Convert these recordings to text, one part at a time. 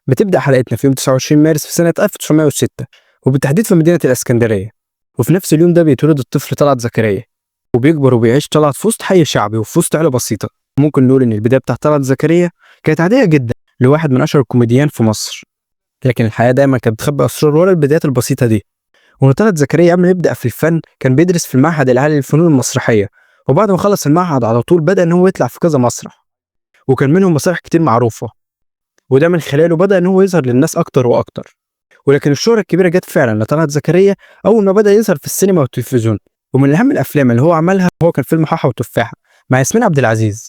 بتبدأ حلقتنا في يوم 29 مارس في سنة 1906 وبالتحديد في مدينة الإسكندرية. وفي نفس اليوم ده بيتولد الطفل طلعت زكريا، وبيكبر وبيعيش طلعت في وسط حي شعبي وفي وسط عيلة بسيطة. ممكن نقول إن البداية بتاعت طلعت زكريا كانت عادية جدا لواحد من أشهر الكوميديان في مصر، لكن الحياة دايما كانت بتخبي أسرار ورا البدايات البسيطة دي. وطلعت زكريا قبل ما يبدأ في الفن كان بيدرس في المعهد العالي للفنون المسرحية، وبعد ما خلص المعهد على طول بدأ إن هو يطلع في كذا مسرح، وكان منهم مسارح كتير معروفة، وده من خلاله بدأ إن هو يظهر للناس أكتر وأكتر. ولكن الشهرة الكبيرة جت فعلا لطلعت زكريا أول ما بدأ يظهر في السينما والتلفزيون. ومن أهم الأفلام اللي هو عملها هو كان فيلم حاحة وتفاحة مع ياسمين عبد العزيز،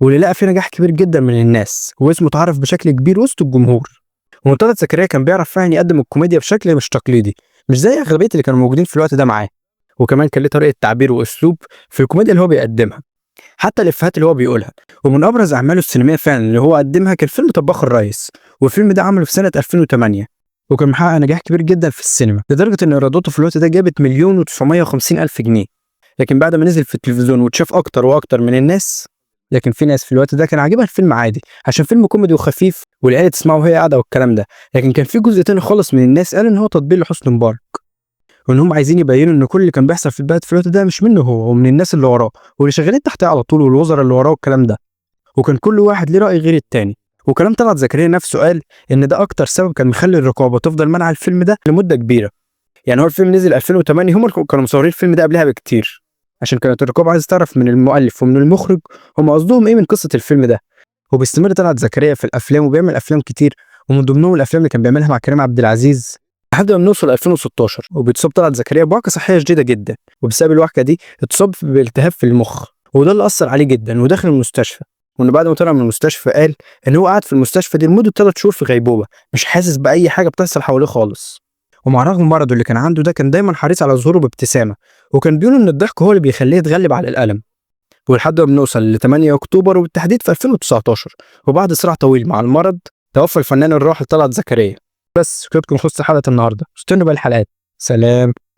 واللي لقى فيه نجاح كبير جدا من الناس واسمه اتعرف بشكل كبير وسط الجمهور. وطلعت زكريا كان بيعرف فعلا يقدم الكوميديا بشكل مش تقليدي، مش زي أغلبية اللي كانوا موجودين في الوقت ده معاه. وكمان كان ليه طريقة تعبير وأسلوب في الكوميديا اللي هو بيقدمها، حتى الإفيهات اللي هو بيقولها. ومن أبرز أعماله السينمائية فعلا اللي هو قدمها كان فيلم طباخ الريس، والفيلم ده عمله في سنة 2008، وكان محقق نجاح كبير جدا في السينما لدرجة إن إيراداته في الوقت ده جابت 1,950,000 جنيه. لكن بعد ما نزل في التلفزيون واتشاف أكتر وأكتر من الناس، لكن في ناس في الوقت ده كان عاجبها الفيلم عادي عشان فيلم كوميدي وخفيف والعيلة تسمعه وهي قاعدة والكلام ده. لكن كان في جزء تاني خالص من الناس قال إن هو تطبيل لحسني مبارك، وان هم عايزين يبينوا ان كل اللي كان بيحصل في البلد في الوقت ده مش منه هو ومن الناس اللي وراه واللي شغالين تحتيه على طول والوزراء اللي وراه والكلام ده. وكان كل واحد ليه راي غير التاني. وكلام طلعت زكريا نفسه قال ان ده اكتر سبب كان مخلي الرقابه تفضل منع الفيلم ده لمده كبيره. يعني هو الفيلم نزل 2008، هم كانوا مصورين الفيلم ده قبلها بكتير عشان كانت الرقابه عايزه تعرف من المؤلف ومن المخرج هم قصدهم ايه من قصه الفيلم ده. وبيستمر طلعت زكريا في الافلام وبيعمل افلام كتير، ومن ضمنهم الافلام اللي كان بيعملها مع كريم عبد العزيز لحد ما بنوصل 2016. وبيتصاب طلعت زكريا بوعكه صحيه شديده جدا، وبسبب الوعكه دي اتصاب بالتهاب في المخ، وده اللي اثر عليه جدا ودخل المستشفى. وان بعد ما طلع من المستشفى قال ان هو قعد في المستشفى دي لمده 3 شهور في غيبوبه، مش حاسس باي حاجه بتحصل حواليه خالص. ومع رغم مرضه اللي كان عنده ده كان دايما حريص على ظهوره بابتسامه، وكان بيقول ان الضحك هو اللي بيخليه يتغلب على الالم. ولحد ما بنوصل ل 8 اكتوبر وبالتحديد في 2019، وبعد صراع طويل مع المرض توفى الفنان الراحل طلعت زكريا. بس كده تكون خلصت حلقة النهارده، استنوا بقى الحلقات. سلام.